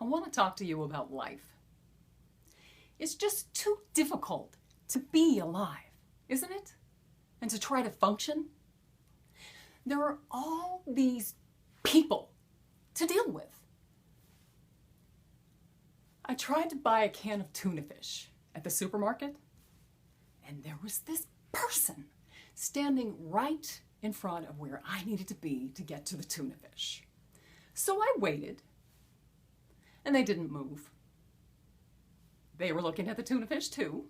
I want to talk to you about life. It's just too difficult to be alive, isn't it? And to try to function. There are all these people to deal with. I tried to buy a can of tuna fish at the supermarket, and there was this person standing right in front of where I needed to be to get to the tuna fish. So I waited, and they didn't move. They were looking at the tuna fish too,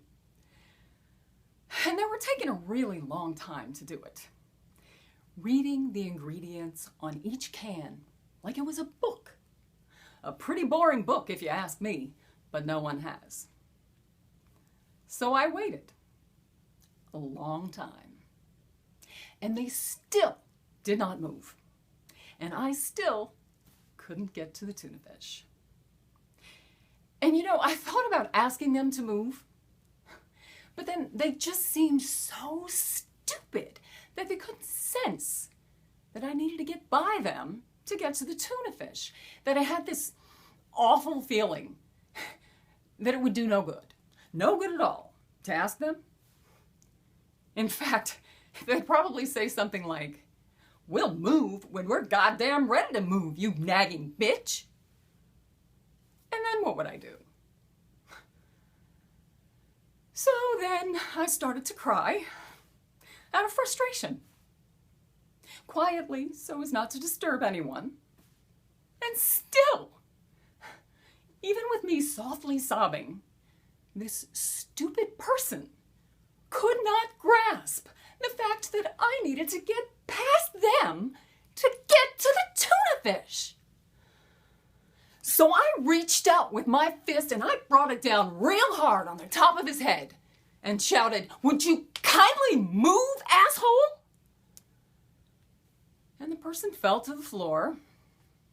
and they were taking a really long time to do it, reading the ingredients on each can like it was a book. A pretty boring book if you ask me, but no one has. So I waited a long time, and they still did not move, and I still couldn't get to the tuna fish. And you know, I thought about asking them to move, but then they just seemed so stupid that they couldn't sense that I needed to get by them to get to the tuna fish, that I had this awful feeling that it would do no good at all, to ask them. In fact, they'd probably say something like, "We'll move when we're goddamn ready to move, you nagging bitch." And then what would I do? So then I started to cry out of frustration, quietly so as not to disturb anyone. And still, even with me softly sobbing, this stupid person could not grasp the fact that I needed to get past them to get to the tuna fish. So I reached out with my fist and I brought it down real hard on the top of his head and shouted, "Would you kindly move, asshole?" And the person fell to the floor,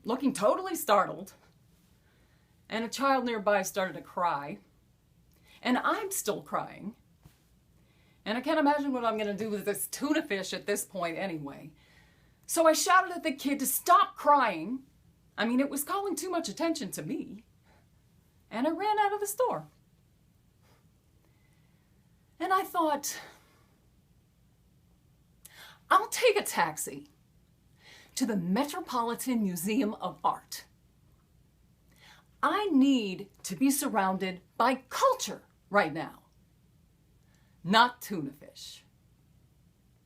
looking totally startled. And a child nearby started to cry. And I'm still crying. And I can't imagine what I'm going to do with this tuna fish at this point anyway. So I shouted at the kid to stop crying. I mean, it was calling too much attention to me. And I ran out of the store. And I thought, I'll take a taxi to the Metropolitan Museum of Art. I need to be surrounded by culture right now, not tuna fish.